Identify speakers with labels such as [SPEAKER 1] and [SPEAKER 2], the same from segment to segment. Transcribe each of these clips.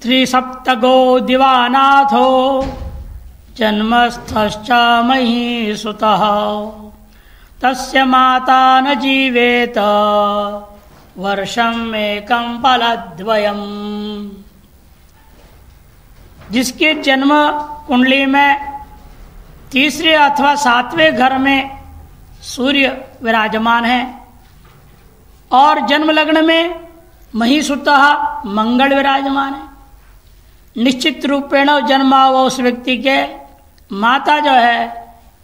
[SPEAKER 1] त्रिसप्तगो दिवानाथो जन्मस्थश्च महीसुतः तस्य माता न जीवेत वर्षम एकं फलद्वयम्। जिसके जन्म कुंडली में तीसरे अथवा सातवें घर में सूर्य विराजमान है और जन्म लग्न में महीसुतः मंगल विराजमान है, निश्चित रूपेण जन्मा हुआ उस व्यक्ति के माता जो है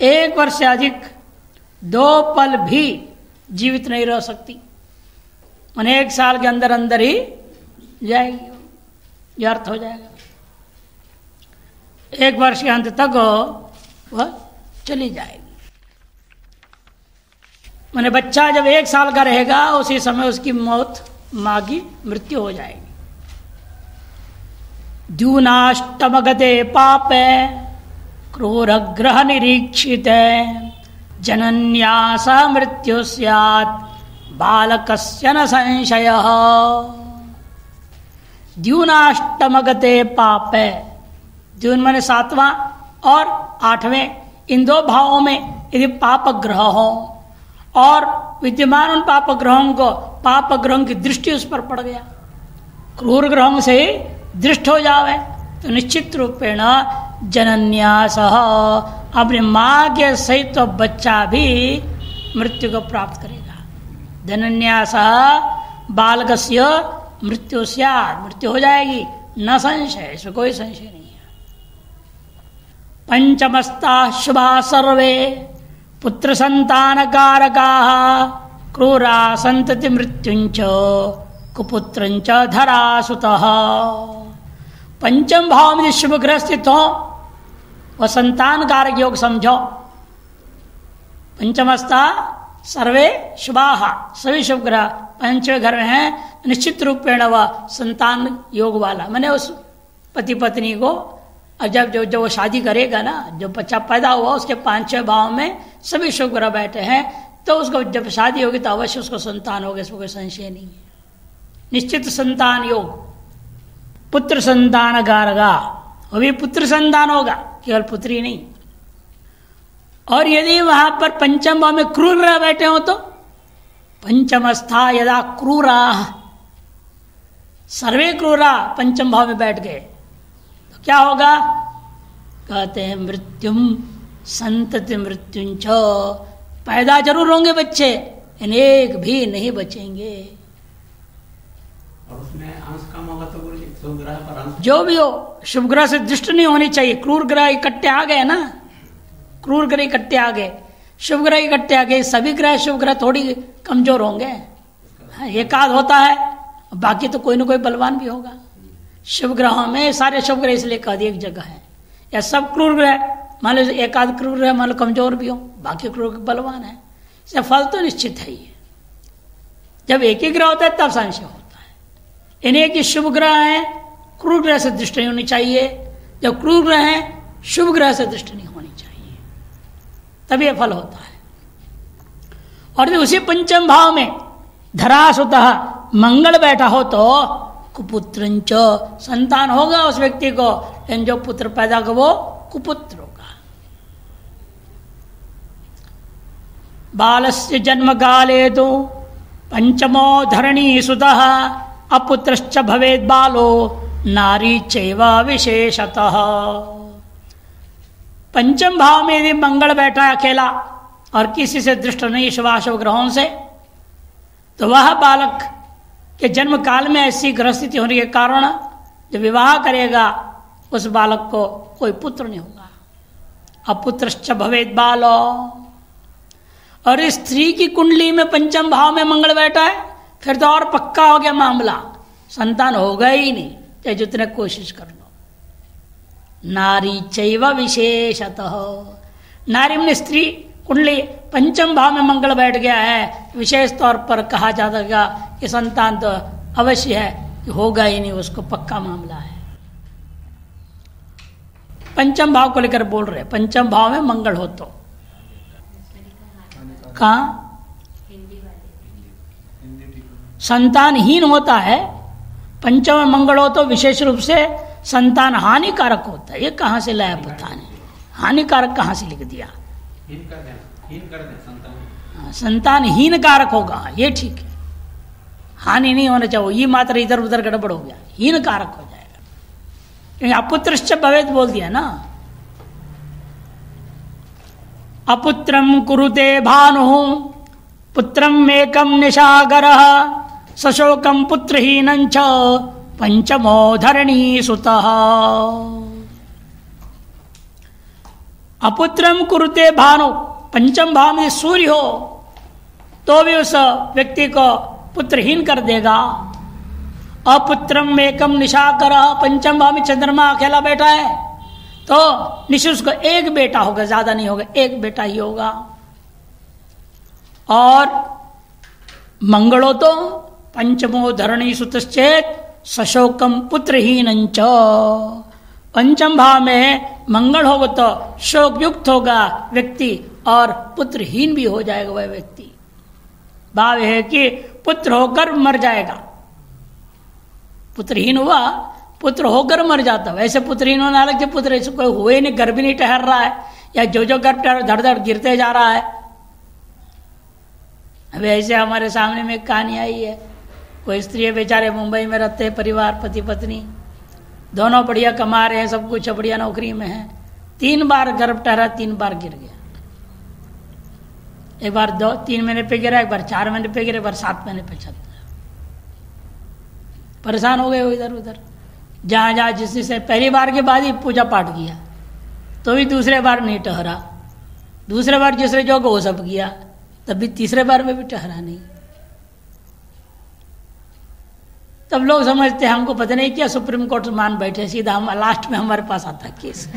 [SPEAKER 1] 1 वर्ष से अधिक 2 पल भी जीवित नहीं रह सकती, उन्हें 1 साल के अंदर अंदर ही जाएगी, यह अर्थ हो जाएगा। 1 वर्ष के अंत तक वह चली जाएगी। मैंने बच्चा जब 1 साल का रहेगा उसी समय उसकी मौत, मां की मृत्यु हो जाएगी। द्यूनाष्टमगते पापे क्रूर ग्रह निरीक्षित जनन्यास मृत्यु स्यात् बालकस्य न संशयः। द्यूनाष्टमगते पापे, द्यून माने 7वां और 8वें, इन 2 भावों में यदि पाप ग्रह हो और विद्यमान उन पाप ग्रहों को, पाप ग्रहों की दृष्टि उस पर पड़ गया, क्रूर ग्रहों से दृष्ट हो जावे, तो निश्चित रूपेण जनन्यास, अपनी मां के सहित तो बच्चा भी मृत्यु को प्राप्त करेगा। जनन्यास बालकस्य मृत्यु स्यात्, मृत्यु हो जाएगी, न संशय, इसमें कोई संशय नहीं है। पंचमस्ता शुभा सर्वे पुत्र संतान कारका क्रूरा संतति मृत्युंच कुपुत्रंच धरासुतः। पंचम भाव में शुभ ग्रह स्थित हो वह संतान कारक योग समझो। पंचमस्ता सर्वे शुभाः, सभी शुभ ग्रह पंचवें घर में हैं, निश्चित रूपेण वह संतान योग वाला, मैंने उस पति पत्नी को जब वो शादी करेगा ना, जो बच्चा पैदा हुआ उसके 5-6 भाव में सभी शुभ ग्रह बैठे हैं, तो उसको जब शादी होगी तो अवश्य उसको संतान होगा, इसमें कोई संशय नहीं है। निश्चित संतान योग, पुत्र संतान कारका, वो भी पुत्र संतान होगा, केवल पुत्री नहीं। और यदि वहां पर पंचम भाव में क्रूर ग्रह बैठे हो तो पंचमस्था यदा क्रूरा, सर्वे क्रूरा पंचम भाव में बैठ गए तो क्या होगा? कहते हैं मृत्युम संतति मृत्युंच, पैदा जरूर होंगे बच्चे, एक भी नहीं बचेंगे।
[SPEAKER 2] और उसमें अंश कम होगा तो शुभ ग्रह पर अंश,
[SPEAKER 1] जो भी हो शुभ ग्रह से दृष्टि नहीं होनी चाहिए। क्रूर ग्रह इकट्ठे आ गए ना, क्रूर ग्रह इकट्ठे आ गए, शुभ ग्रह इकट्ठे आ गए, सभी ग्रह शुभ ग्रह थोड़ी कमजोर होंगे, एक आध होता है, बाकी तो कोई ना कोई बलवान भी होगा। शुभ ग्रहों में सारे शुभ ग्रह इसलिए कह दिए एक जगह है, या सब क्रूर ग्रह, मान लो एक आध क्रूर ग्रह मान लो कमजोर भी हो, बाकी क्रूर बलवान है, इससे फल तो निश्चित है ही। जब एक ही ग्रह होता है तब संशय होता है। इन्हें कि शुभ ग्रह है, क्रूर ग्रह से दृष्टि नहीं होनी चाहिए, जब क्रूर ग्रह है शुभ ग्रह से दृष्टि नहीं होनी चाहिए, तभी फल होता है। और उसी पंचम भाव में धरासुतः मंगल बैठा हो तो कुपुत्रंच, संतान होगा उस व्यक्ति को, लेकिन जो पुत्र पैदा हो वो कुपुत्र होगा। बालस्य जन्म काले तो पंचमो धरणी सुतः अपुत्रश्च भवेद बालो नारी चैव विशेषतः। पंचम भाव में यदि मंगल बैठा है अकेला और किसी से दृष्ट नहीं शुभाशुभ ग्रहों से, तो वह बालक के जन्म काल में ऐसी ग्रह स्थिति होने के कारण जब विवाह करेगा उस बालक को कोई पुत्र नहीं होगा। अपुत्रश्च भवेद बालो, और स्त्री की कुंडली में पंचम भाव में मंगल बैठा है फिर तो और पक्का हो गया मामला, संतान होगा ही नहीं, चाहे जितने कोशिश कर लो। नारी चैव विशेषतः, नारी में स्त्री कुंडली पंचम भाव में मंगल बैठ गया है, विशेष तौर पर कहा जाएगा कि संतान तो अवश्य है, कि होगा ही नहीं, उसको पक्का मामला है। पंचम भाव को लेकर बोल रहे, पंचम भाव में मंगल हो तो कहाँ संतानहीन होता है, पंचम में मंगल हो तो विशेष रूप से संतान हानिकारक होता है। ये कहाँ से लाया पता नहीं, हानिकारक कहाँ से लिख दिया?
[SPEAKER 2] हीन कर दें संतान।
[SPEAKER 1] संतान हीनकारक होगा, ये ठीक है, हानि नहीं होना चाहिए। ये मात्र इधर उधर गड़बड़ हो गया, हीनकारक हो जाएगा। क्योंकि अपुत्रश्च भवेत् बोल दिया ना। अपुत्रम कुरुते भानु पुत्रम एकम निशागरः सशोकम पुत्रहीनं च पंचमो धरणी सुतः। अपुत्रम कुरुते भानु, पंचम भाव में सूर्य हो तो भी उस व्यक्ति को पुत्रहीन कर देगा। अपुत्रम एकम निशाकरः, पंचम भाव में चंद्रमा अकेला बैठा है तो निश्चित उसको एक बेटा होगा, ज्यादा नहीं होगा, एक बेटा ही होगा। और मंगलो तो पंचमो धरणी सुतश्चेत सशोकम पुत्रहीनं च, पंचम भाव में मंगल होगा तो शोक युक्त होगा व्यक्ति और पुत्रहीन भी हो जाएगा वह व्यक्ति। भाव है कि पुत्र होकर मर जाएगा, पुत्रहीन हुआ, पुत्र होकर मर जाता। वैसे पुत्रहीन होने अलग से, पुत्र ऐसे कोई हुए नहीं, गर्भ नहीं ठहर रहा है, या जो गर्भ ठहर धड़ धड़ गिरते जा रहा है। अभी ऐसे हमारे सामने में एक कहानी आई है, कोई स्त्री बेचारे मुंबई में रहते हैं, परिवार पति पत्नी दोनों बढ़िया कमा रहे हैं, सब कुछ बढ़िया नौकरी में है। 3 बार गर्भ ठहरा, 3 बार गिर गया। एक बार 3 महीने पे गिरा, एक बार 4 महीने पे गिरा, एक बार 7 महीने पे चलता। परेशान हो गए वो इधर उधर, जहां जहां जिससे पहली बार के बाद ही पूजा पाठ किया तो भी दूसरे बार नहीं ठहरा, दूसरे बार जिसरे जो वो सब किया तब भी तीसरे बार में भी ठहरा नहीं। तब लोग समझते हैं हमको पता नहीं क्या सुप्रीम कोर्ट मान बैठे, सीधा हम लास्ट में हमारे पास आता केस।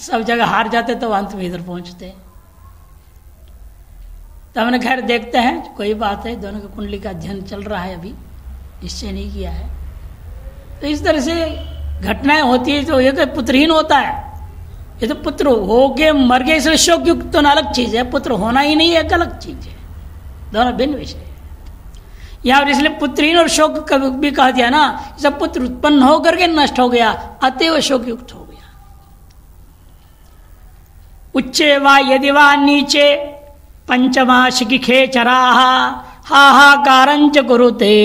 [SPEAKER 1] सब जगह हार जाते तो अंत में इधर पहुंचते। तो हमने खैर देखते हैं, कोई बात है, दोनों की कुंडली का अध्ययन चल रहा है, अभी निश्चय नहीं किया है। तो इस तरह से घटनाएं होती है। तो ये पुत्रहीन होता है, ये तो पुत्र हो के मर गए इसलिए शोक युक्त तो अलग चीज है, पुत्र होना ही नहीं है एक अलग चीज है, दोनों भिन्न विषय है। यहाँ इसलिए पुत्रहीन और शोक भी कहा दिया ना, सब पुत्र उत्पन्न होकर के नष्ट हो गया, अतएव शोक युक्त हो गया। उच्चे वा यदि वा नीचे पंचमा शिखिखे चराः हाहाकारंच कुरुते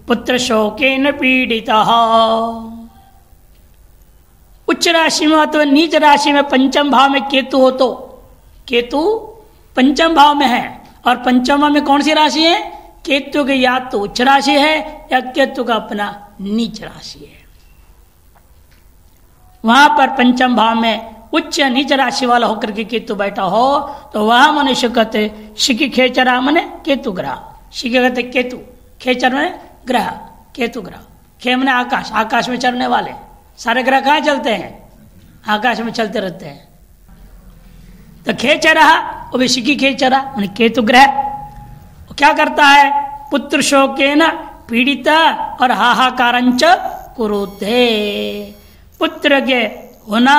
[SPEAKER 1] पुत्र शोकेन पीड़ितः। उच्च राशि में अथवा नीच राशि में पंचम भाव में केतु हो तो, केतु पंचम भाव में है, और पंचम भाव में कौन सी राशि है? केतु की या तो उच्च राशि है या केतु का अपना नीच राशि है। वहां पर पंचम भाव में उच्च नीच राशि वाला होकर के केतु बैठा हो तो वह मनुष्य कहते शिखी खेचरा मने केतु ग्रह, शिखी कहते केतु, खेचर मने ग्रह, केतु ग्रह, खे मने आकाश, आकाश में चलने वाले सारे ग्रह कहाँ चलते हैं? आकाश में चलते रहते हैं। तो खेचरा वो भी शिखी खेचरा मने केतु ग्रह क्या करता है? पुत्र शोकेन पीड़िता और हाहाकारंच कुरुते, पुत्र के होना,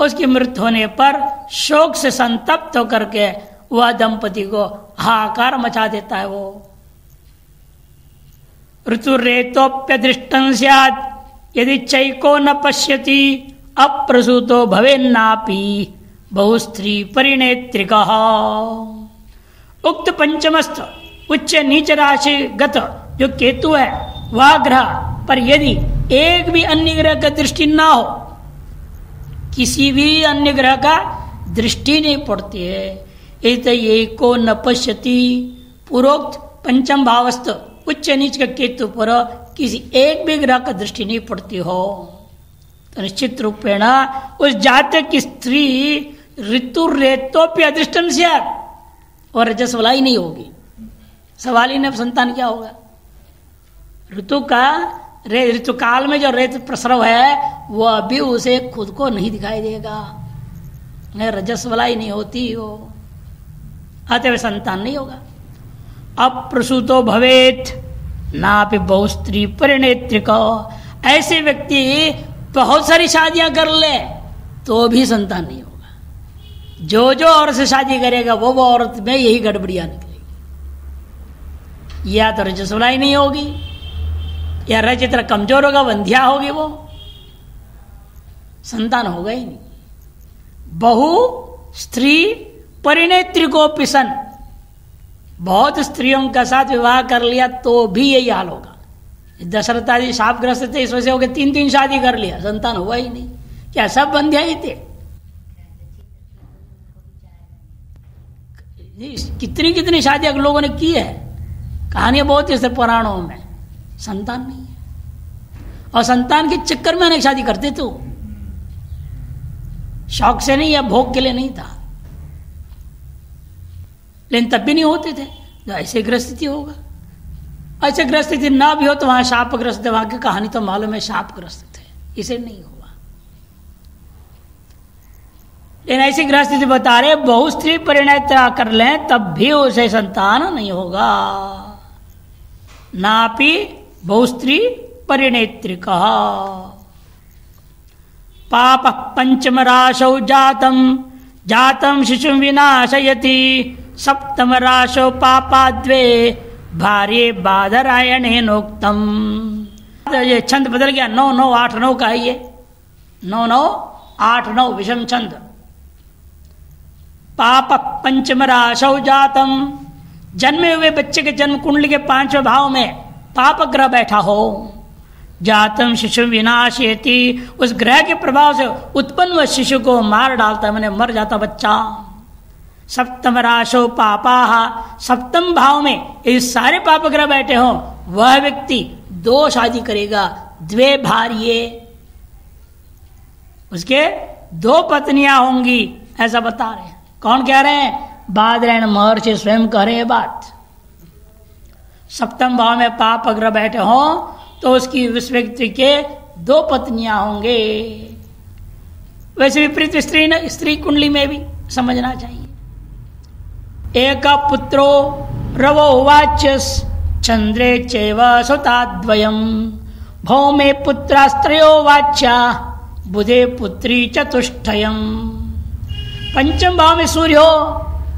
[SPEAKER 1] उसकी मृत्यु होने पर शोक से संतप्त होकर के वह दंपति को हाहाकार मचा देता है। वो ऋतुरेतोप्यदृष्टं स्यात् यदि चैको न पश्यति अप्रसूतो भवेन्नापि बहुस्त्री परिणेत्रिकः। उक्त पंचमस्थ उच्च नीच राशि गत जो केतु है वह ग्रह पर यदि एक भी अन्य ग्रह का दृष्टि ना हो, किसी भी अन्य ग्रह का दृष्टि नहीं पड़ती है, ये को न पश्यति, पूर्वोक्त पंचम भावस्थ उच्च नीच के केतु पर किसी एक भी ग्रह का दृष्टि नहीं पड़ती हो तो निश्चित रूपेण उस जातक की स्त्री ऋतु रेतोप्य अदृष्टं स्यात्, और रजस वाला ही नहीं होगी। सवाल ही नहीं संतान क्या होगा? ऋतु का ऋतु काल में जो रेत प्रसरव है वह अभी उसे खुद को नहीं दिखाई देगा, रजस वाला ही नहीं होती हो, आते हुए संतान नहीं होगा। अप्रसूतो भवेत नापि बहुस्त्री परिणेत्रिक, ऐसे व्यक्ति बहुत सारी शादियां कर ले तो भी संतान नहीं होगा। जो जो औरत से शादी करेगा वो औरत में यही गड़बड़ियां निकलेगी, या तो रजस्वला ही नहीं होगी या रज इतना कमजोर होगा, वंध्या होगी, वो संतान होगा ही नहीं। बहु स्त्री परिणेत्री को पिसन, बहुत स्त्रियों के साथ विवाह कर लिया तो भी यही हाल होगा। दशरथ आदि शापग्रस्त थे, इस वजह से हो गए 3-3 शादी कर लिया, संतान हुआ ही नहीं। क्या सब बंध्या ही थे? कितनी कितनी शादियां लोगों ने की है, कहानियां बहुत है पुराणों में, संतान नहीं है। और संतान के चक्कर में अनेक शादी करते थे, शौक से नहीं या भोग के लिए नहीं था, लेकिन तब भी नहीं होते थे। तो ऐसे ग्रस्थिति होगा, ऐसे ग्रस्थिति ना भी हो तो वहां शापग्रस्त थे, वहां की कहानी तो मालूम है शापग्रस्त थे, इसे नहीं हुआ। लेकिन ऐसी ग्रस्थिति बता रहे बहु स्त्री परिणय कर लें तब भी उसे संतान नहीं होगा। नापि बहु स्त्री परिणेत्री कहा। पाप पंचम राशौ जातम शिशु विनाशयति, सप्तम राशौ पापाद्वे भार्ये बादरायणेनोक्तम। ये छंद बदल गया, 9-9-8-9 का है ये, 9-9-8-9 विषम छंद। पाप पंचम राशौ जातम, जन्मे हुए बच्चे के जन्म कुंडली के 5वें भाव में पाप ग्रह बैठा हो। जातम शिशु विनाशयति, उस ग्रह के प्रभाव से उत्पन्न हुआ शिशु को मार डालता है, मैंने मर जाता बच्चा। सप्तम राशो पापाह, सप्तम भाव में इस सारे पाप ग्रह बैठे हो, वह व्यक्ति 2 शादी करेगा, 2 भार्ये, उसके 2 पत्नियां होंगी, ऐसा बता रहे हैं। कौन कह रहे हैं? बादरायण महर्षि स्वयं कह रहे हैं बात। सप्तम भाव में पाप ग्रह बैठे हो तो उसकी उस व्यक्ति के 2 पत्नियां होंगे। वैसे विपरीत स्त्री कुंडली में भी समझना चाहिए। एक पुत्रो रवो वाच्यस चंद्रे चैव सुताद्वयम्, भौमे पुत्रास्त्रयो वाच्या बुधे पुत्री चतुष्टयम्। पंचम भाव में सूर्य हो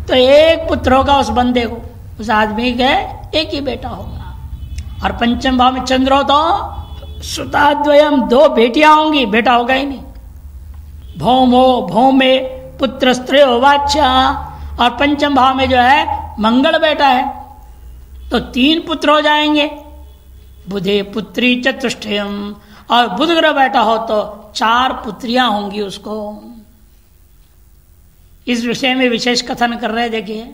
[SPEAKER 1] तो 1 पुत्र होगा उस बंदे को, उस आदमी के 1 ही बेटा होगा। और पंचम भाव में चंद्र हो तो सुताद्वयम, 2 बेटियां होंगी, बेटा होगा ही नहीं। भौम में पुत्र स्त्रियो वाच्या, और पंचम भाव में जो है मंगल बैठा है तो 3 पुत्र हो जाएंगे। बुधे पुत्री चतुष्टयम, और बुध ग्रह बैठा हो तो 4 पुत्रियां होंगी उसको। इस विषय में विशेष कथन कर रहे, देखिए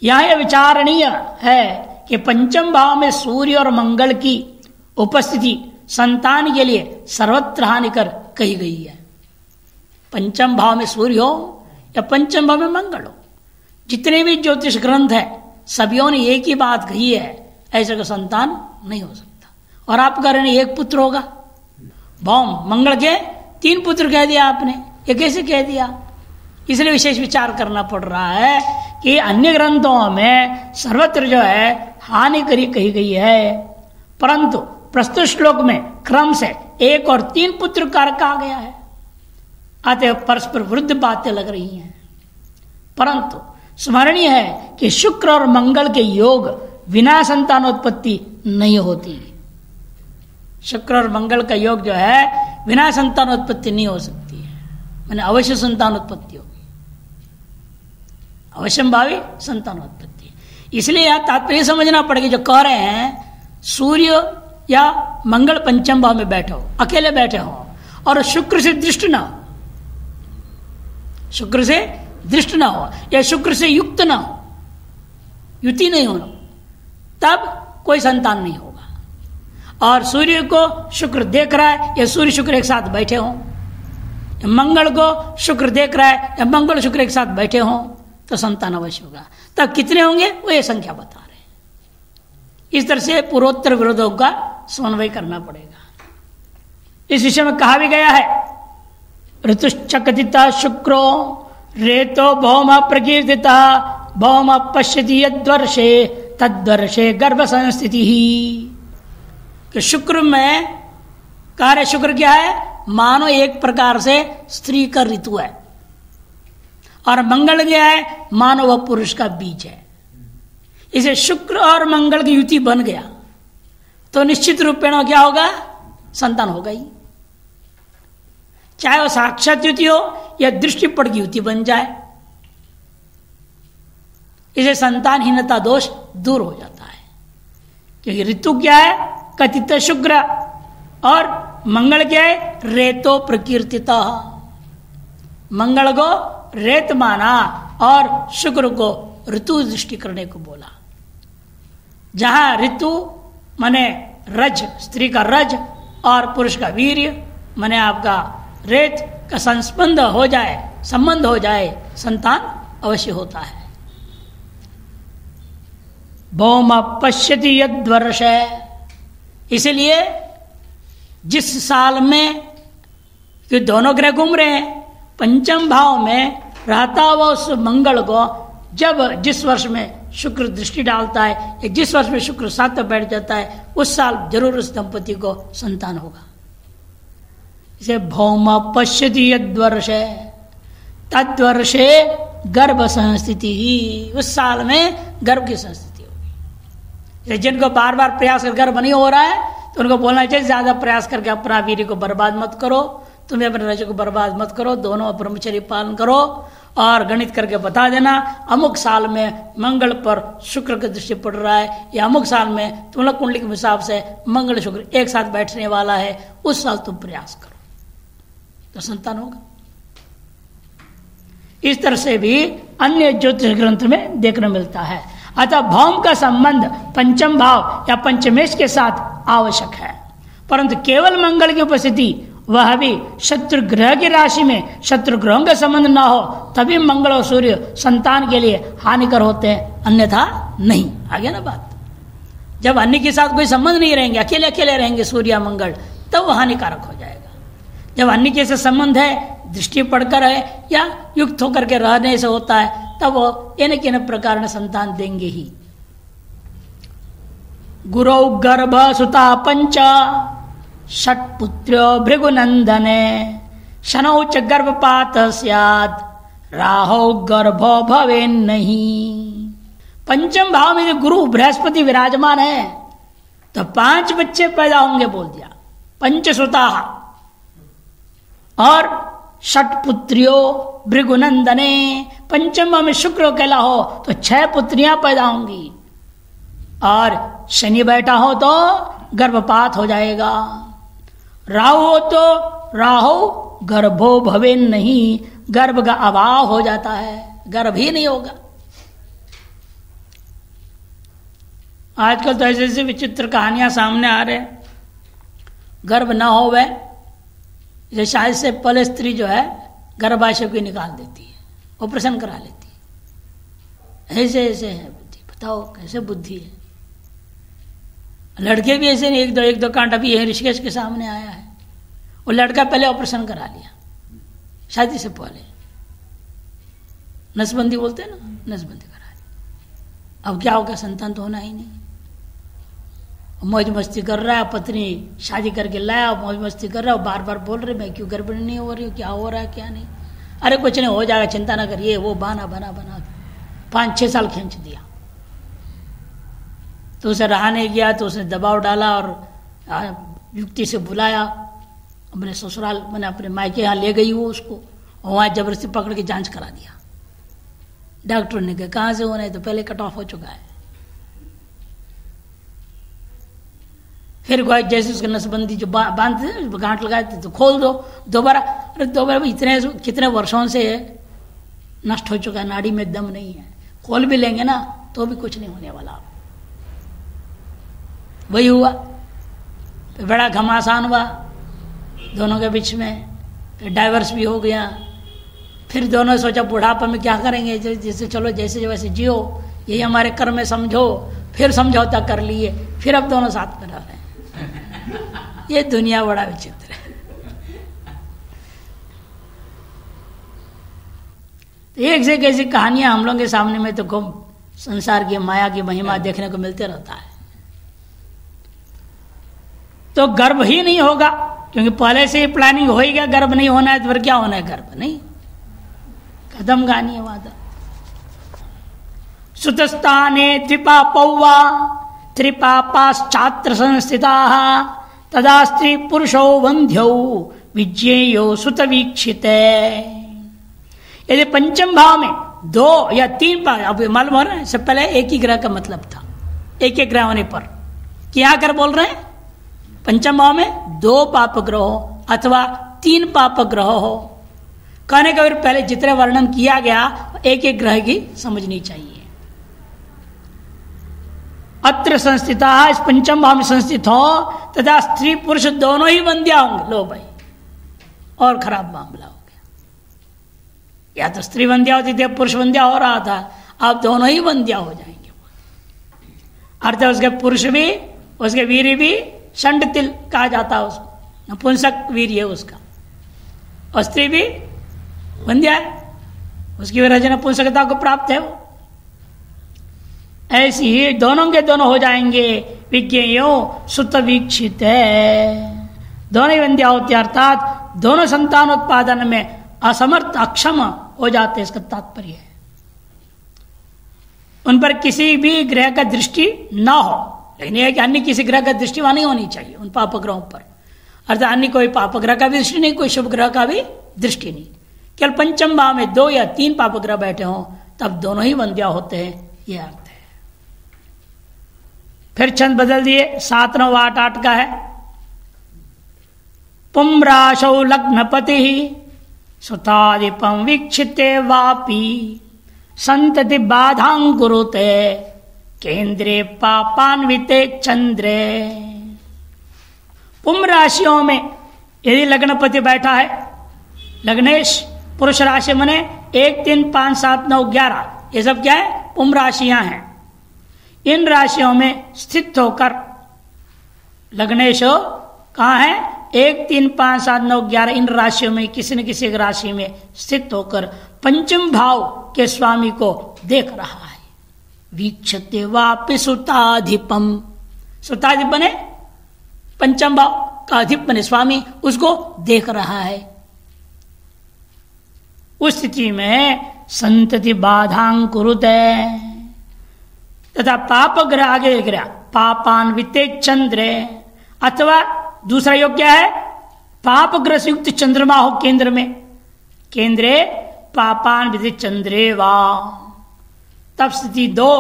[SPEAKER 1] यहां यह विचारणीय है कि पंचम भाव में सूर्य और मंगल की उपस्थिति संतान के लिए सर्वत्र हानिकर कही गई है। पंचम भाव में सूर्य हो या पंचम भाव में मंगल हो, जितने भी ज्योतिष ग्रंथ है सभियों ने एक ही बात कही है, ऐसे का संतान नहीं हो सकता। और आप कह रहे हैं 1 पुत्र होगा, भौम मंगल के 3 पुत्र कह दिया आपने, ये कैसे कह दिया? इसलिए विशेष विचार करना पड़ रहा है कि अन्य ग्रंथों में सर्वत्र जो है हानि कही गई है, परंतु प्रस्तुत श्लोक में क्रम से 1 और 3 पुत्र कारक आ गया है। अतः परस्पर विरुद्ध बातें लग रही हैं। परंतु स्मरणीय है कि शुक्र और मंगल के योग बिना संतानोत्पत्ति नहीं होती। शुक्र और मंगल का योग जो है बिना संतानोत्पत्ति नहीं हो सकती है, मैंने अवश्य संतानोत्पत्ति होगी, अवश्यंभावी संतानोत्पत्ति। इसलिए यह तात्पर्य समझना पड़ेगा, जो कह रहे हैं सूर्य या मंगल पंचम भाव में बैठे हो, अकेले बैठे हो और शुक्र से दृष्ट ना हो, शुक्र से दृष्ट ना हो या शुक्र से युक्त ना हो, युति नहीं हो, तब कोई संतान नहीं होगा। और सूर्य को शुक्र देख रहा है या सूर्य शुक्र एक साथ बैठे हों, मंगल को शुक्र देख रहा है या मंगल शुक्र एक साथ बैठे हों, तो संतान अवश्य होगा। तब कितने होंगे वो ये संख्या बता रहे हैं। इस तरह से पूर्वोत्तर विरोधों का समन्वय करना पड़ेगा। इस विषय में कहा भी गया है, ऋतुश्चकथिता शुक्रो रेतो भौम प्रकीर्तिता भौम पश्यति यद्वर्षे तद्वर्षे गर्भ संस्थिति ही। कि शुक्र में कार्य, शुक्र क्या है? मानो एक प्रकार से स्त्री का ऋतु है, और मंगल क्या है? मानो वह पुरुष का बीज है। इसे शुक्र और मंगल की युति बन गया तो निश्चित रूपेण क्या होगा, संतान होगा ही, चाहे वो साक्षात युति हो या दृष्टिपट की युति बन जाए। इसे संतानहीनता दोष दूर हो जाता है, क्योंकि ऋतु क्या है, कथित शुक्र, और मंगल क्या है, रेतो प्रकीर्तिता। मंगल को रेत माना और शुक्र को ऋतु दृष्टि करने को बोला। जहां ऋतु माने रज, स्त्री का रज, और पुरुष का वीर्य माने आपका रेत का संबंध हो जाए, संतान अवश्य होता है। भौम पश्यति यद्वर्ष, इसलिए जिस साल में कि दोनों ग्रह घूम रहे हैं, पंचम भाव में रहता हुआ उस मंगल को जब जिस वर्ष में शुक्र दृष्टि डालता है या जिस वर्ष में शुक्र साथ में बैठ जाता है, उस साल जरूर उस दंपति को संतान होगा। इसे भौम पश्यति यद्वर्षे तद्वर्षे गर्भ संस्थिति ही, उस साल में गर्भ की संस्थिति होगी। जिनको बार बार प्रयास कर गर्भ नहीं हो रहा है तो उनको बोलना चाहिए ज्यादा प्रयास करके अपना वीर्य को बर्बाद मत करो, तुम्हें अपने रज को बर्बाद मत करो, दोनों ब्रह्मचर्य पालन करो, और गणित करके बता देना अमुक साल में मंगल पर शुक्र की दृष्टि पड़ रहा है, या अमुक साल में तुम लोग कुंडली के हिसाब से मंगल शुक्र एक साथ बैठने वाला है, उस साल तुम प्रयास करो तो संतान होगा। इस तरह से भी अन्य ज्योतिष ग्रंथ में देखने मिलता है। अतः भौम का संबंध पंचम भाव या पंचमेश के साथ आवश्यक है, परंतु केवल मंगल की उपस्थिति, वह भी शत्रु ग्रह की राशि में शत्रु ग्रहों का संबंध ना हो, तभी मंगल और सूर्य संतान के लिए हानिकर होते हैं, अन्यथा नहीं। आगे ना बात, जब अन्य के साथ कोई संबंध नहीं रहेंगे, अकेले अकेले रहेंगे सूर्य मंगल, तब वह हानिकारक हो जाएगा। जब अन्य के से संबंध है, दृष्टि पड़कर है या युक्त होकर के रहने से होता है, तब वो इन प्रकार संतान देंगे ही। गुरौ गर्भ सुता पंच षट्पुत्र्यो भृगुनंदने शनौ च गर्भपात स्यात् राहौ गर्भो भवेन नहीं। पंचम भाव में जो गुरु बृहस्पति विराजमान है तो 5 बच्चे पैदा होंगे बोल दिया, पंचसुता और षट्पुत्र्यो भृगुनंदने, पंचम भाव में शुक्र कहला हो तो 6 पुत्रियां पैदा होंगी, और शनि बैठा हो तो गर्भपात हो जाएगा। राहु हो तो राहु गर्भो भवेन नहीं, गर्भ का अभाव हो जाता है, गर्भ ही नहीं होगा। आजकल तो ऐसे ऐसे विचित्र कहानियां सामने आ रहे, गर्भ ना हो वह जैसे शायद से पहले स्त्री जो है गर्भाशय को निकाल देती है, ऑपरेशन करा लेती है। ऐसे ऐसे है बुद्धि, बताओ कैसे बुद्धि है। लड़के भी ऐसे नहीं, एक दो कांड अभी यही ऋषिकेश के सामने आया है। वो लड़का पहले ऑपरेशन करा लिया शादी से पहले, नसबंदी बोलते हैं ना, नसबंदी करा ली। अब क्या होगा, संतान तो होना ही नहीं। मौज मस्ती कर रहा है, पत्नी शादी करके लाया, मौज मस्ती कर रहा है, बार बार बोल रहे मैं क्यों गर्भिणी नहीं हो रही हूँ, क्या हो रहा है क्या नहीं। अरे कुछ नहीं हो जाएगा, चिंता ना करिए। वो बना 5-6 साल खींच दिया, तो उसे रहा नहीं गया, तो उसने दबाव डाला और युक्ति से बुलाया अपने ससुराल, मैंने अपने मायके यहाँ ले गई वो उसको, और वहाँ जबरदस्ती पकड़ के जांच करा दिया। डॉक्टर ने कहा कहाँ से होना है, तो पहले कट ऑफ हो चुका है। फिर जैसे उसके नसबंदी जो बांधते थे, गांठ लगाए थे, तो खोल दो दोबारा। अरे दोबारा इतने कितने वर्षों से नष्ट हो चुका है, नाड़ी में दम नहीं है, खोल भी लेंगे ना तो भी कुछ नहीं होने वाला। वही हुआ, फिर बड़ा घमासान हुआ दोनों के बीच में, फिर डाइवर्स भी हो गया। फिर दोनों सोचा बुढ़ापा में क्या करेंगे, जैसे चलो जैसे वैसे जियो, यही हमारे कर्म में समझो। फिर समझौता कर लिए, फिर अब दोनों साथ में रह रहे हैं। ये दुनिया बड़ा विचित्र है। तो एक से एक ऐसी कहानियां हम लोगों के सामने में तो खूब संसार की माया की महिमा देखने को मिलते रहता है। तो गर्भ ही नहीं होगा, क्योंकि पहले से ही प्लानिंग हो ही गया गर्भ नहीं होना है, तो फिर क्या होना है, गर्भ नहीं, खत्म कहानी है। वादा सुतस्ताने द्विपा पौवा त्रिपापाश्चात्र संस्थिताः तदा स्त्री पुरुषो वंध्यौ विज्ञेयो सुत वीक्षिते। यदि पंचम भाव में 2 या 3 अब मालूम हो रहा है, इससे पहले एक ही ग्रह का मतलब था, एक एक ग्रह होने पर क्या कर बोल रहे हैं, पंचम भाव में 2 पाप ग्रह हो अथवा 3 पाप ग्रह हो। कहने का पहले जितने वर्णन किया गया एक एक ग्रह की समझनी चाहिए। अत्र संस्थिता, इस पंचम भाव में संस्थित हो तथा स्त्री पुरुष दोनों ही वंध्या होंगे। लो भाई, और खराब मामला हो गया। या तो स्त्री वंध्या होती थी, पुरुष वंध्या हो रहा था, अब दोनों ही वंध्या हो जाएंगे। अर्थ उसके पुरुष भी, उसके वीर भी षंडतिल कहा जाता है, उसको नपुंसक वीर है उसका, और स्त्री भी वंध्या है, उसकी वजह से नपुंसकता को प्राप्त है वो। ऐसी ही दोनों के दोनों हो जाएंगे। विज्ञेयो सुत वीक्षित है, दोनों ही वंध्या होते, अर्थात दोनों संतान उत्पादन में असमर्थ अक्षम हो जाते, इसका तात्पर्य है। उन पर किसी भी ग्रह का दृष्टि ना हो, लेकिन यह कि अन्य किसी ग्रह का दृष्टि वहां नहीं होनी चाहिए उन पाप ग्रहों पर। अर्थात अन्य कोई पाप ग्रह का भी दृष्टि नहीं, कोई शुभ ग्रह का भी दृष्टि नहीं, केवल पंचम भाव में 2 या 3 पाप ग्रह बैठे हों तब दोनों ही वंध्या होते हैं, यह अर्थ है। फिर छंद बदल दिए, 7 9 8 8 का है। पुम्राशौ लग्नपति सुतादिपं वीक्षिते वापी संतति बाधां कुरुते केंद्रे पापान्विते चंद्रे। पुम राशियों में यदि लग्नपति बैठा है, लग्नेश पुरुष राशि मने 1 3 5 7 9 11, ये सब क्या है, पुम राशियां हैं। इन राशियों में स्थित होकर लग्नेश कहाँ है, 1 3 5 7 9 11, इन राशियों में किसी न किसी एक राशि में स्थित होकर पंचम भाव के स्वामी को देख रहा है। वीक्षते वापि सुताधिपम, सुताधिप बने पंचम भाव का अधिप बने स्वामी, उसको देख रहा है। उस स्थिति में संतति बाधां कुरुते, तथा पाप ग्रह आगे ग्रह पापान्विते चंद्रे, अथवा दूसरा योग क्या है, पाप ग्रह से युक्त चंद्रमा हो केंद्र में, केंद्रे पापान्विते चंद्रे वा। तब स्थिति 2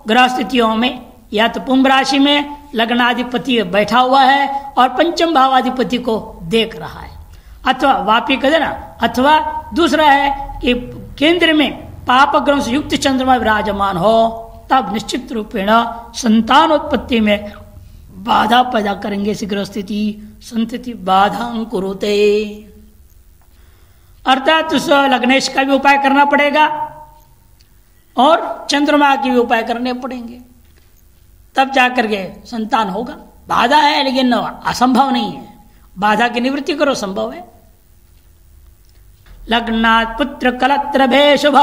[SPEAKER 1] ग्रह स्थितियों में, या तो पुंभ राशि में लग्नाधिपति बैठा हुआ है और पंचम भावाधिपति को देख रहा है, अथवा वापी कर देना, अथवा दूसरा है कि केंद्र में पाप ग्रह से युक्त चंद्रमा विराजमान हो, तब निश्चित रूपेण संतान उत्पत्ति में बाधा पैदा करेंगे। इसी ग्रह स्थिति संतति बाधां कुरुते, अर्थात उस लग्नेश का भी उपाय करना पड़ेगा और चंद्रमा के भी उपाय करने पड़ेंगे, तब जाकर के संतान होगा। बाधा है लेकिन असंभव नहीं है, बाधा की निवृत्ति करो, संभव है। लग्नात् पुत्र कलत्र भे शुभ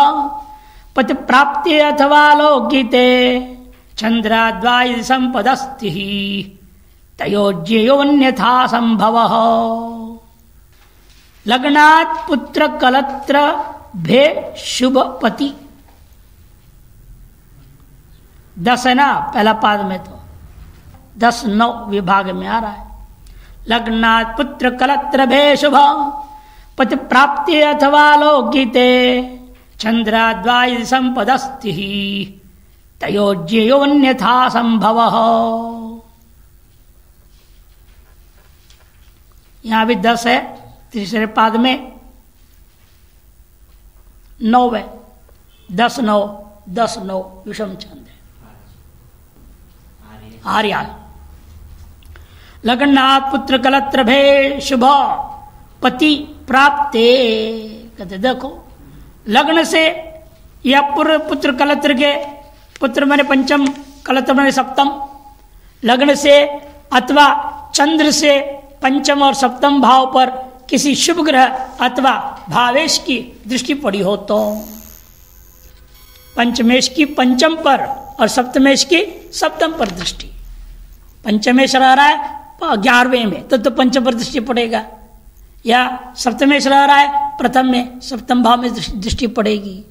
[SPEAKER 1] पति प्राप्ति अथवा लौकिते चंद्राद्वाय संपदस्ति तयोज्योन्यथा संभव। लग्नात् पुत्र कलत्र भे शुभ पति, 10 है ना पहला पाद में, तो 10 9 विभाग में आ रहा है। लग्नात् पुत्र कलत्र भे शुभ पति प्राप्ति अथवा लौकिते चंद्राद्वाय संपदस्ति तयोज्योन्यथा संभव। यहां भी 10 है, तीसरे पाद में 9 है, 10 9 10 9 विषम छंद है। आर्या लग्नात् पुत्र कलत्र भे शुभ पति प्राप्ते, कहते देखो लग्न से या पुत्र कलत्र के, पुत्र माने पंचम, कलत्र माने सप्तम, लग्न से अथवा चंद्र से पंचम और सप्तम भाव पर किसी शुभ ग्रह अथवा भावेश की दृष्टि पड़ी हो तो पंचमेश की पंचम पर और सप्तमेश की सप्तम पर दृष्टि, पंचमेश रह रहा है 11वें में तो पंचम पर दृष्टि पड़ेगा, या सप्तमेश रह रहा है प्रथम में, सप्तम भाव में दृष्टि पड़ेगी।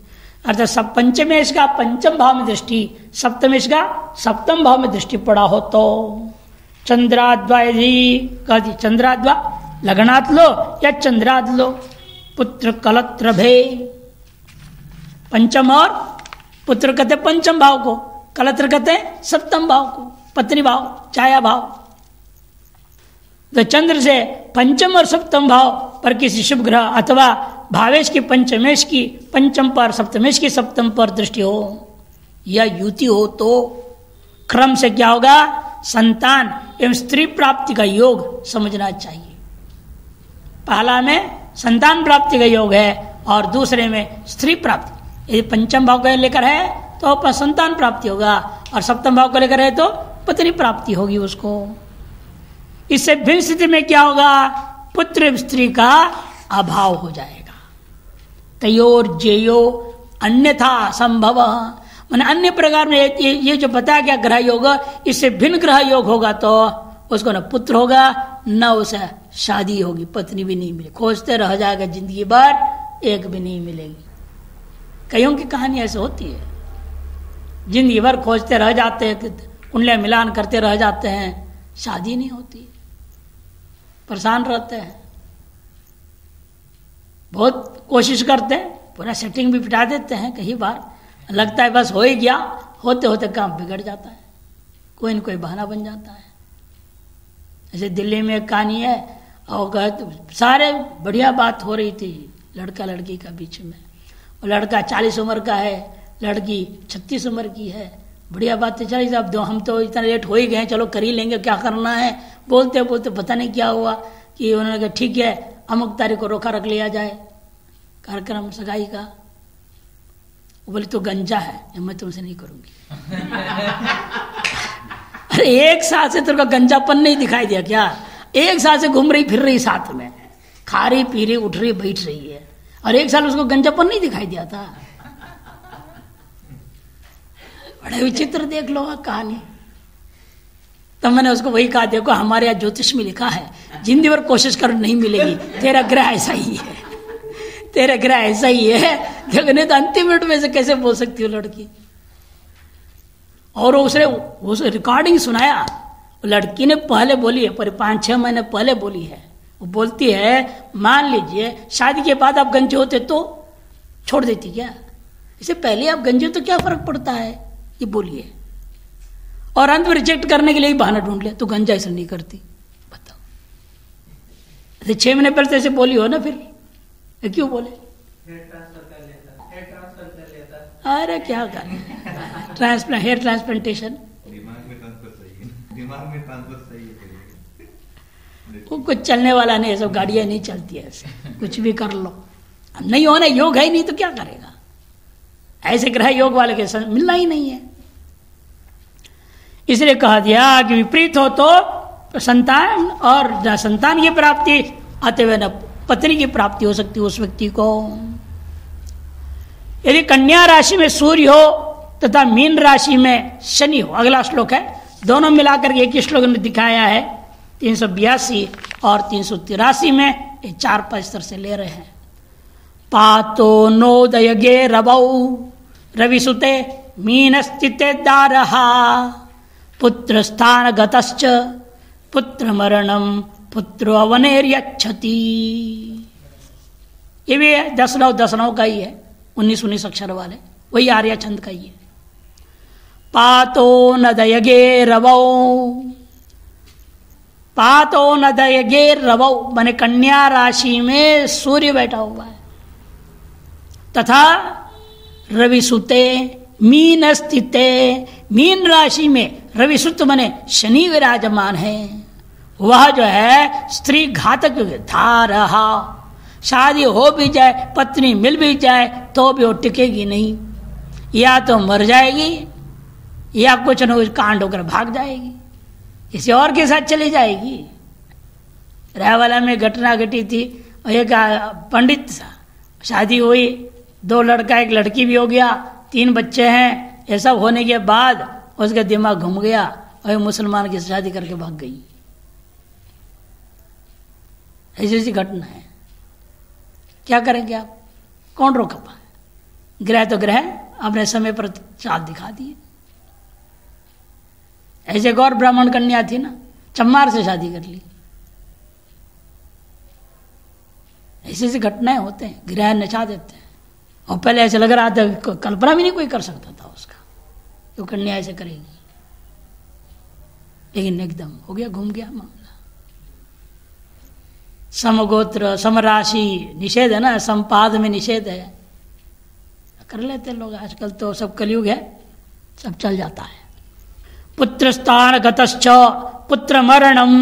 [SPEAKER 1] अर्थात सब पंचमेश का पंचम भाव में दृष्टि, सप्तमेश का सप्तम भाव में दृष्टि पड़ा हो तो चंद्राद्वा यदि चंद्राद्वा लगनात् लो या चंद्राद लो, पुत्र कलत्र भे, पंचम और पुत्र कहते पंचम भाव को, कलत्र कहते सप्तम भाव को, पत्नी भाव, छाया भाव। तो चंद्र से पंचम और सप्तम भाव पर किसी शुभ ग्रह अथवा भावेश की पंचमेश की पंचम पर, सप्तमेश की सप्तम पर दृष्टि हो या युति हो तो क्रम से क्या होगा, संतान एवं स्त्री प्राप्ति का योग समझना चाहिए। पहला में संतान प्राप्ति का योग है और दूसरे में स्त्री प्राप्ति। यदि पंचम भाव को लेकर है तो संतान प्राप्ति होगा और सप्तम भाव को लेकर है तो पत्नी प्राप्ति होगी उसको। इससे भिन्न स्थिति में क्या होगा, पुत्र स्त्री का अभाव हो जाएगा। तयोर जेयो अन्यथा संभव, मैंने अन्य प्रकार में ये जो बताया गया ग्रह योग, इससे भिन्न ग्रह योग होगा तो उसको न पुत्र होगा न उसे शादी होगी, पत्नी भी नहीं मिलेगी, खोजते रह जाएगा जिंदगी भर, एक भी नहीं मिलेगी। कईयों की कहानी ऐसे होती है, जिंदगी भर खोजते रह जाते हैं, कुंडलियां मिलान करते रह जाते हैं, शादी नहीं होती, परेशान रहते हैं, बहुत कोशिश करते हैं, पूरा सेटिंग भी पिटा देते हैं, कई बार लगता है बस हो ही गया, होते होते काम बिगड़ जाता है, कोई न कोई बहाना बन जाता है। जैसे दिल्ली में एक कहानी है, और सारे बढ़िया बात हो रही थी लड़का लड़की का बीच में, और लड़का 40 उम्र का है, लड़की 36 उम्र की है, बढ़िया बात है, चलिए अब हम तो इतना लेट हो ही गए, चलो कर ही लेंगे, क्या करना है, बोलते बोलते पता नहीं क्या हुआ कि उन्होंने कहा ठीक है अमुक तारीख को रोका रख लिया जाए कार्यक्रम सगाई का। वो बोले तो गंजा है, मैं तुमसे नहीं करूंगी। अरे एक साल से तेरे को गंजापन नहीं दिखाई दिया क्या, एक साल से घूम रही फिर रही साथ में, खा रही पी रही उठ रही बैठ रही है, और एक साल उसको गंजापन नहीं दिखाई दिया था। बड़े विचित्र देख लो कहानी। तब मैंने उसको वही कहा, देखो हमारे यहाँ ज्योतिष में लिखा है जिंदगी भर कोशिश कर नहीं मिलेगी, तेरा ग्रह ऐसा ही है, तेरा ग्रह ऐसा ही है, नहीं तो अंतिम मिनट में से कैसे बोल सकती हो लड़की। और उसने रिकॉर्डिंग सुनाया, लड़की ने पहले बोली है, पर 5-6 महीने पहले बोली है, वो बोलती है मान लीजिए शादी के बाद आप गंजे होते तो छोड़ देती क्या, इससे पहले आप गंजे हो तो क्या फर्क पड़ता है, ये बोलिए। और अंत में रिजेक्ट करने के लिए बहाना ढूंढ लिया, तो गंजा ऐसा नहीं करती, बताओ। 6 महीने पहले ऐसे बोली हो ना, फिर क्यों बोले, अरे क्या कर ट्रांसप्लांट, हेयर ट्रांसप्लांटेशन,
[SPEAKER 2] दिमाग में ट्रांसफर सही है,
[SPEAKER 1] वो कुछ चलने वाला नहीं, सब गाड़ियां नहीं चलती है ऐसे, कुछ भी कर लो, नहीं होना योग है ही नहीं तो क्या करेगा, ऐसे ग्रह योग वाले के साथ मिलना ही नहीं है। इसलिए कहा दिया कि विपरीत हो तो संतान, और संतान की प्राप्ति आते हुए न पत्नी की प्राप्ति हो सकती है उस व्यक्ति को। यदि कन्या राशि में सूर्य हो तथा मीन राशि में शनि हो, अगला श्लोक है, दोनों मिलाकर के एक ही श्लोक ने दिखाया है, 382 और 383 में, ये 4-5 स्तर से ले रहे हैं। पातो नोदयगे रवौ रविसुते मीन स्थिते दारहा पुत्र स्थान गतश्च पुत्र मरणम पुत्र अवनेर्यच्छति। ये भी 10-9 का ही है, 19-19 अक्षर वाले, वही आर्या छंद का ही है। पातो नदयगे रवौ, पातो नदयगे रवौ माने कन्या राशि में सूर्य बैठा हुआ है, तथा रविसुते मीन स्थिते, मीन राशि में रविसुत माने शनि विराजमान है, वह जो है स्त्री घातक था रहा, शादी हो भी जाए, पत्नी मिल भी जाए तो भी वो टिकेगी नहीं, या तो मर जाएगी या कुछ न कुछ कांड होकर भाग जाएगी, किसी और के साथ चली जाएगी। रायवाला में घटना घटी थी, एक पंडित था, शादी हुई, 2 लड़का 1 लड़की भी हो गया, 3 बच्चे हैं, ये सब होने के बाद उसका दिमाग घूम गया और मुसलमान की शादी करके भाग गई। ऐसी घटना है, क्या करेंगे आप, कौन रोक पाए, ग्रह तो ग्रह अपने समय पर चाल दिखा दिए। ऐसे गौर ब्राह्मण कन्या थी ना, चम्मार से शादी कर ली। ऐसी ऐसी घटनाएं होते हैं, ग्रह नचा देते हैं। और पहले ऐसे लग रहा था, कल्पना भी नहीं कोई कर सकता था उसका, तो कन्या ऐसे करेगी, लेकिन एकदम हो गया, घूम गया मामला। समगोत्र समराशि निषेध है ना, संपाद में निषेध है, कर लेते लोग आजकल, तो सब कलयुग है, सब चल जाता है। पुत्र स्थान गतश्च पुत्र मरणम,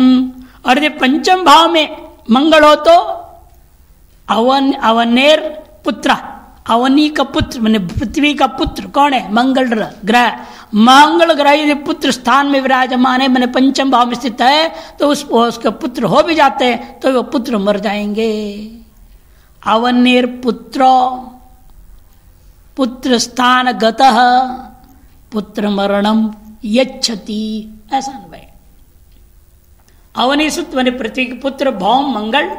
[SPEAKER 1] और यदि पंचम भाव में मंगल हो तो अवनेर पुत्र, अवनी का पुत्र माने पृथ्वी का पुत्र कौन है? मंगल ग्रह। मंगल ग्रह यदि पुत्र स्थान में विराजमान है, मैंने पंचम भाव में स्थित है, तो उसके पुत्र हो भी जाते हैं तो वो पुत्र मर जाएंगे। अवनेर पुत्र, पुत्र स्थान गतः पुत्र मरणम यच्छति, ऐसा अनुभव। अवनी सुत माने पृथ्वी के पुत्र भौम मंगल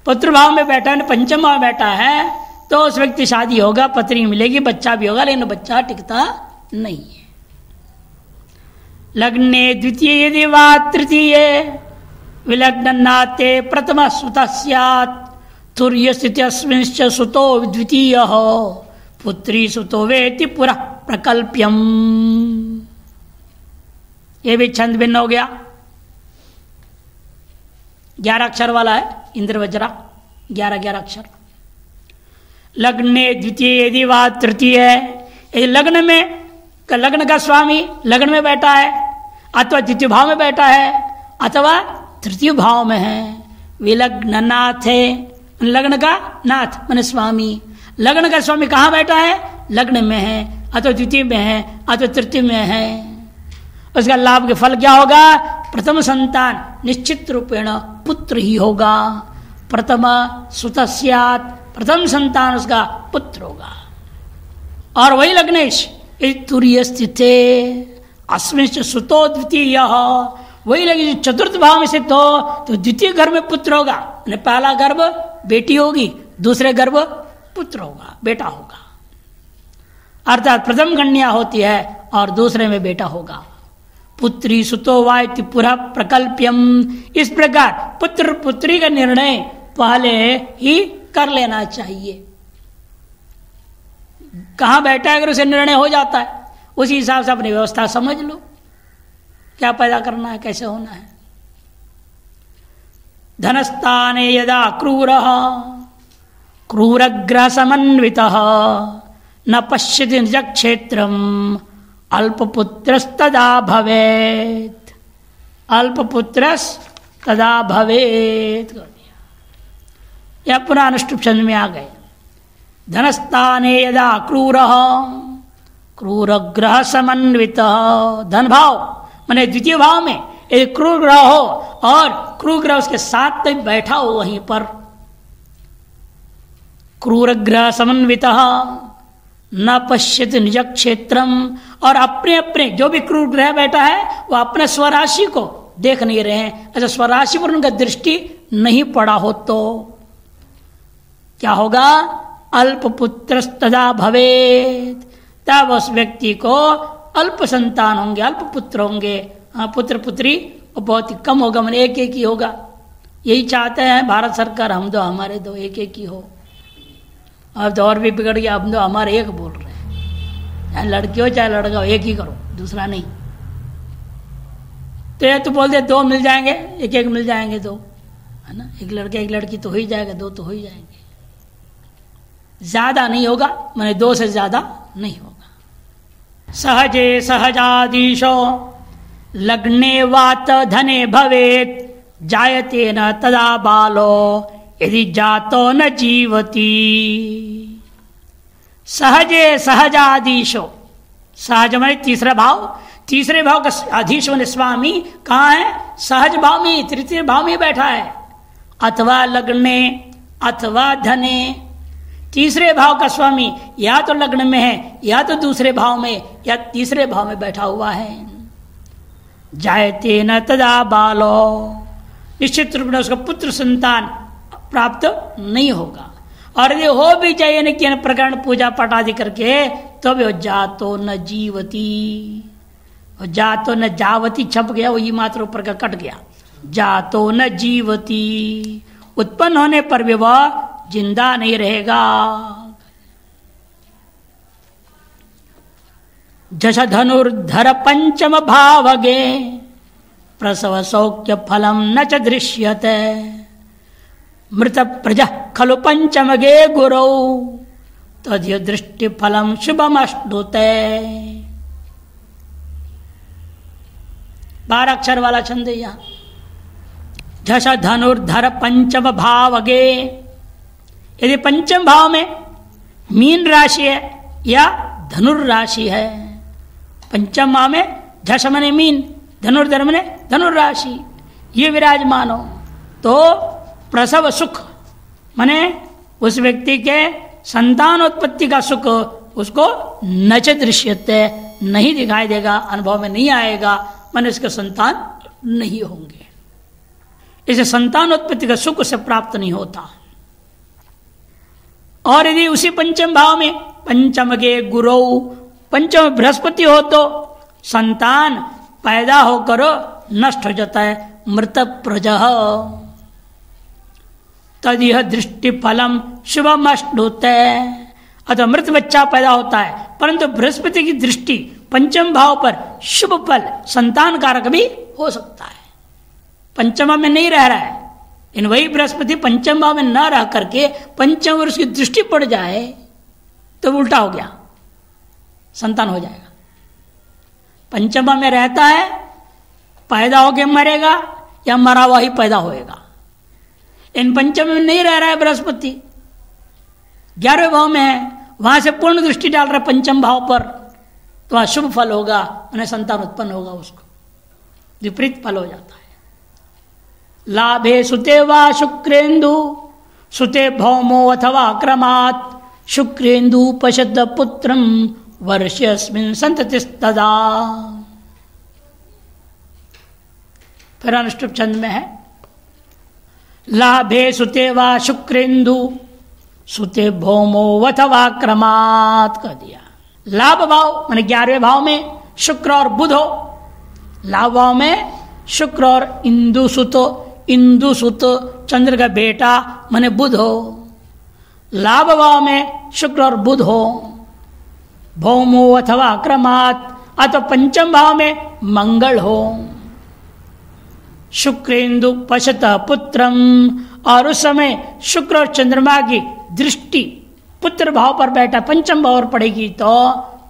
[SPEAKER 1] पुत्र भाव में बैठा है, पंचम भाव में बैठा है, तो उस व्यक्ति शादी होगा, पत्नी मिलेगी, बच्चा भी होगा, लेकिन बच्चा टिकता नहीं है। लग्ने द्वितीय यदि वा तृतीय विलग्न नाते प्रथम सुत स्यात् तुर्य स्थित्यस्मिंश्च सुतो द्वितीय पुत्री सुतो वेति पुरः प्रकल्प्यम। ये भी छंद भिन्न हो गया, 11 अक्षर वाला है, इंद्र वज्रा 11 अक्षर। लग्ने द्वितीय यदि वा तृतीय, यदि लग्न में लग्न का स्वामी लग्न में बैठा है, अथवा द्वितीय भाव में बैठा है, अथवा तृतीय भाव में है। विलग्न नाथ है, लग्न का नाथ माने स्वामी। लग्न का स्वामी कहाँ बैठा है? लग्न में है, अथवा द्वितीय में है, अथवा तृतीय में है। उसका लाभ के फल क्या होगा? प्रथम संतान निश्चित रूपेण पुत्र ही होगा। प्रथम सुतस्यात्, प्रथम संतान उसका पुत्र होगा। और वही लग्नेश तुर्य स्थिते अस्मिंश्च सुतो द्वितीय, वही लगे चतुर्थ भाव में स्थित हो तो द्वितीय गर्भ में पुत्र होगा। पहला गर्भ बेटी होगी, दूसरे गर्भ पुत्र होगा, बेटा होगा। अर्थात प्रथम कन्या होती है और दूसरे में बेटा होगा। पुत्री सुतो वा इति पुरः प्रकल्प्यम, इस प्रकार पुत्र पुत्री का निर्णय पहले ही कर लेना चाहिए। कहाँ बैठा है अगर उसे निर्णय हो जाता है, उसी हिसाब से अपनी व्यवस्था समझ लो, क्या पैदा करना है, कैसे होना है। धनस्थाने यदा क्रूरः क्रूरग्रह समन्वितः न पश्यति निज क्षेत्रम अल्पपुत्रस्तदा भवेत्, अल्पपुत्रस्तदा भवेत्। यह पुनः अनुष्टुप छंद में आ गए। धनस्थाने यदा क्रूरः क्रूरग्रह समन्वितः, धन भाव माने द्वितीय भाव में एक क्रूर ग्रह हो और क्रूर ग्रह उसके साथ में बैठा हो वहीं पर, क्रूरग्रह समन्वितः न पश्यति निज क्षेत्रम, और अपने अपने जो भी क्रूर ग्रह बैठा है वह अपने स्वराशि को देख नहीं रहे हैं। ऐसा स्वराशि पर उनका दृष्टि नहीं पड़ा हो तो क्या होगा? अल्पपुत्रस्तदा भवेत्, तब उस व्यक्ति को अल्प संतान होंगे, अल्प पुत्र होंगे। हाँ, पुत्र पुत्री बहुत ही कम होगा, मैंने एक एक ही होगा। यही चाहते हैं भारत सरकार, हम दो हमारे दो, एक एक ही हो। अब तो और भी बिगड़ गया, हम तो हमारे एक बोल रहे हैं, चाहे लड़की हो चाहे लड़का हो, एक ही करो, दूसरा नहीं। तो ये तो बोलते दो मिल जाएंगे, एक एक मिल जाएंगे दो, है ना, एक लड़का एक लड़की तो हो ही जाएगा, दो तो हो ही जाएंगे। ज्यादा नहीं होगा, मैंने दो से ज्यादा नहीं होगा। सहजे सहजादीशो लग्ने वात धने भवेत् जायते न तदा बालो यदि जातो न जीवती। सहजे सहजाधीशो, सहज में तीसरा भाव, तीसरे भाव का अधीश होने स्वामी कहाँ है? सहज भाव में, तृतीय भाव में बैठा है। अथवा लग्ने अथवा धने, तीसरे भाव का स्वामी या तो लग्न में है या तो दूसरे भाव में या तीसरे भाव में बैठा हुआ है। जायते न तदा बालो, निश्चित रूप में उसका पुत्र संतान प्राप्त नहीं होगा। और यदि हो भी जाए न कि प्रकरण पूजा पाठ आदि करके तो भी जातो न जीवती, जातो न जावती छप गया, वही मात्र ऊपर का कट गया, जातो न जीवती, उत्पन्न होने पर भी वह जिंदा नहीं रहेगा। जश धनुर्धर पंचम भावगे प्रसव सौख्य फलम न च दृश्यते, मृत प्रजा खलु पंचमगे गुरौ तद्य दृष्टि फलम शुभमश्नुते। 12 अक्षर वाला छंद है यहाँ। झष धनुर्धर पंचम भावगे, यदि पंचम भाव में मीन राशि है या धनुर राशि है, पंचम भाव में झष मने मीन, धनुर्धर मने धनुर राशि, ये विराजमान हो तो प्रसव सुख मने उस व्यक्ति के संतानोत्पत्ति का सुख उसको न च दृश्यते, नहीं दिखाई देगा, अनुभव में नहीं आएगा, मन इसके संतान नहीं होंगे। इसे संतानोत्पत्ति का सुख उसे प्राप्त नहीं होता। और यदि उसी पंचम भाव में पंचम के गुरु पंचम बृहस्पति हो तो संतान पैदा होकर नष्ट हो जाता है, मृत प्रजः तद यह दृष्टि फलम शुभम अश्नुते। अतः मृत बच्चा पैदा होता है परंतु बृहस्पति की दृष्टि पंचम भाव पर शुभ फल संतान कारक भी हो सकता है। पंचम में नहीं रह रहा है, इन वही बृहस्पति पंचम भाव में न रह करके पंचम वर्ष की दृष्टि पड़ जाए तो उल्टा हो गया, संतान हो जाएगा। पंचम में रहता है, पैदा होके मरेगा या मरा हुआ ही पैदा होएगा। इन पंचम में नहीं रह रहा है बृहस्पति, 11वें भाव में है, वहां से पूर्ण दृष्टि डाल रहा है पंचम भाव पर, तो वहां शुभ फल होगा, उन्हें संतान उत्पन्न होगा, उसको विपरीत फल हो जाता है। लाभे सुते वा शुक्रेन्दु सुते भौमो अथवा क्रमात् शुक्रेन्दु पश्यत पुत्रम वर्षेऽस्मिन् संततिस्तदा। फिर अनुष्टुप छंद में है लाभे सुते वा शुक्रेन्दु सुते भौमो अथवा क्रमात् कर दिया। लाभ भाव माने 11वें भाव में शुक्र और बुध हो, लाभ भाव में शुक्र और इंदु सुत चंद्र का बेटा माने बुध हो, लाभ भाव में शुक्र और बुध हो, भौमो अथवा क्रमात् अथवा पंचम भाव में मंगल हो, शुक्रेन्दु पश्यत पुत्रम, और उस समय शुक्र और चंद्रमा की दृष्टि पुत्र भाव पर बैठा पंचम भाव पर पड़ेगी तो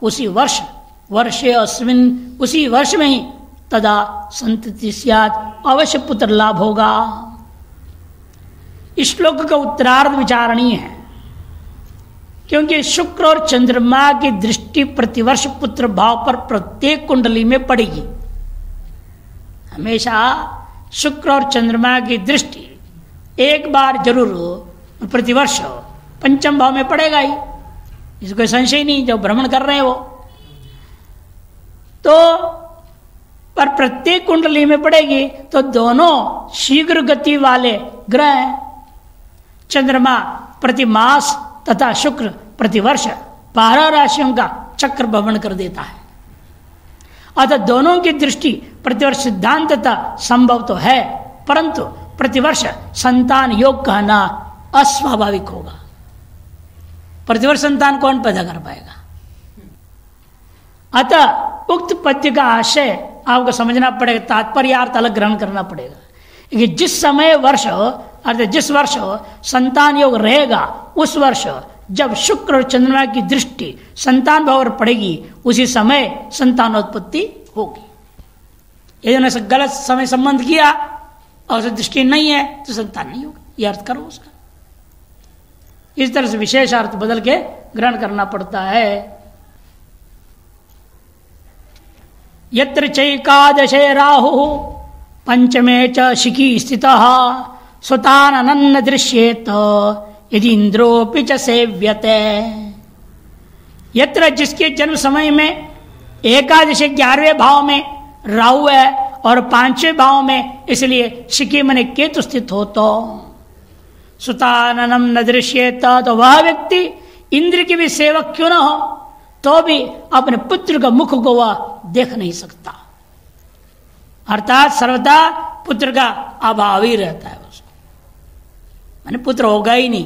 [SPEAKER 1] उसी वर्षे अस्मिन उसी वर्ष में ही तदा संतति स्यात्, अवश्य पुत्र लाभ होगा। इस श्लोक का उत्तरार्ध विचारणीय है क्योंकि शुक्र और चंद्रमा की दृष्टि प्रतिवर्ष पुत्र भाव पर प्रत्येक कुंडली में पड़ेगी। हमेशा शुक्र और चंद्रमा की दृष्टि एक बार जरूर प्रतिवर्ष पंचम भाव में पड़ेगा ही, इसको कोई संशय नहीं, जो भ्रमण कर रहे हैं वो तो, पर प्रत्येक कुंडली में पड़ेगी तो दोनों शीघ्र गति वाले ग्रह चंद्रमा प्रति मास तथा शुक्र प्रतिवर्ष 12 राशियों का चक्र भ्रमण कर देता है। अतः दोनों की दृष्टि प्रतिवर्ष सिद्धांत तथा संभव तो है, परंतु प्रतिवर्ष संतान योग कहना अस्वाभाविक होगा। प्रतिवर्ष संतान कौन पैदा कर पाएगा? अतः उक्त पद्य का आशय आपको समझना पड़ेगा, तात्पर्य अर्थ अलग ग्रहण करना पड़ेगा कि जिस समय वर्ष अर्थात जिस वर्ष संतान योग रहेगा उस वर्ष जब शुक्र और चंद्रमा की दृष्टि संतान भाव पर पड़ेगी उसी समय संतानोत्पत्ति होगी। यदि उन्होंने गलत समय संबंध किया और उसे दृष्टि नहीं है तो संतान नहीं होगा, यह अर्थ करो उसका। इस तरह से विशेष अर्थ बदल के ग्रहण करना पड़ता है। यत्र चैकादशे राहु पंचमे च शिखी स्थितः स्वतान अनन्न दृश्येत यदि इंद्रोपि च सेव्यते। यत्र जिसके जन्म समय में एकादशी 11वें भाव में राहु है और 5वें भाव में इसलिए शिखी मने केतु स्थित हो तो सुताननम न दृश्येत, तो वह व्यक्ति इंद्र की भी सेवक क्यों ना हो तो भी अपने पुत्र का मुख को वह देख नहीं सकता, अर्थात सर्वदा पुत्र का अभाव ही रहता है उसको, माने पुत्र होगा ही नहीं।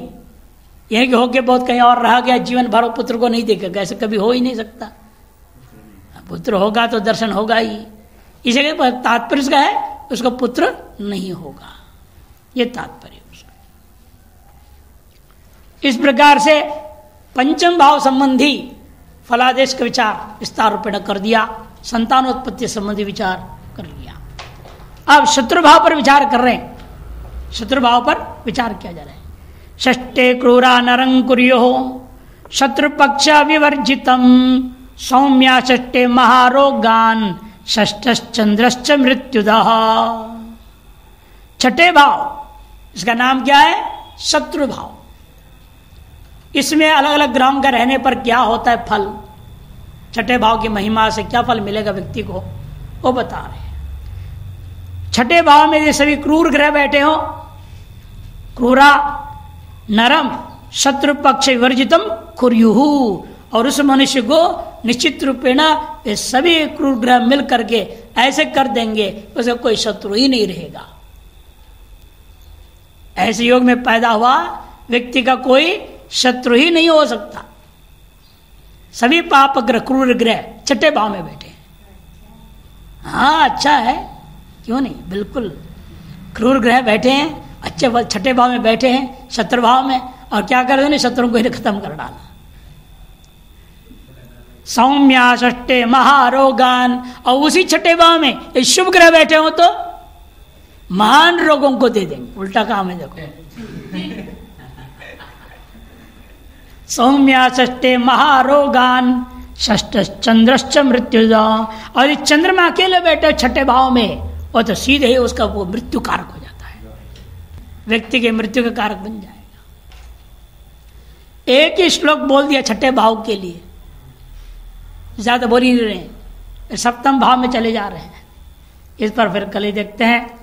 [SPEAKER 1] यह कि होके बहुत कहीं और रह गया, जीवन भर पुत्र को नहीं देखेगा, ऐसे कभी हो ही नहीं सकता। पुत्र होगा तो दर्शन होगा ही, इसे तात्पर्य इसका है उसका पुत्र नहीं होगा, ये तात्पर्य उसका। इस प्रकार से पंचम भाव संबंधी फलादेश का विचार विस्तार रूपेण कर दिया, संतानोत्पत्ति संबंधी विचार कर लिया। अब शत्रुभाव पर विचार कर रहे हैं, शत्रुभाव पर विचार किया जा रहा है। षष्ठे क्रूरा नरं कुर्यो शत्रुपक्ष विवर्जितम सौम्या षष्ठे महारोगान षष्ठश्चंद्रश्च मृत्युदः। छठे भाव, इसका नाम क्या है? शत्रु भाव। इसमें अलग अलग ग्राम का रहने पर क्या होता है फल, छठे भाव की महिमा से क्या फल मिलेगा व्यक्ति को, वो बता रहे हैं। छठे भाव में ये सभी क्रूर ग्रह बैठे हो, क्रूरा नरम शत्रु पक्ष विवर्जितम कुर्युहु, और उस मनुष्य को निश्चित रूपेण ये सभी क्रूर ग्रह मिल करके ऐसे कर देंगे उसका कोई शत्रु ही नहीं रहेगा। ऐसे योग में पैदा हुआ व्यक्ति का कोई शत्रु ही नहीं हो सकता। सभी पाप ग्रह क्रूर ग्रह छठे भाव में बैठे हैं। हाँ अच्छा है, क्यों नहीं, बिल्कुल क्रूर ग्रह बैठे हैं, अच्छे छठे भाव में बैठे हैं, शत्रु भाव में, और क्या कर रहे हैं? शत्रु को खत्म कर डाला। सौम्या षष्ठे महारोगान, और उसी छठे भाव में शुभ ग्रह बैठे हो तो महान रोगों को दे देंगे। उल्टा काम है देखो। सौम्या षष्ठे महारोगान षष्ठ चंद्रश्च मृत्युदा, और चंद्रमा अकेले बैठे छठे भाव में, और तो सीधे ही उसका वो मृत्यु कारक हो जाता है, व्यक्ति के मृत्यु का कारक बन जाएगा। एक ही श्लोक बोल दिया छठे भाव के लिए, ज्यादा बोल ही नहीं रहे, सप्तम भाव में चले जा रहे हैं। इस पर फिर कल ही देखते हैं।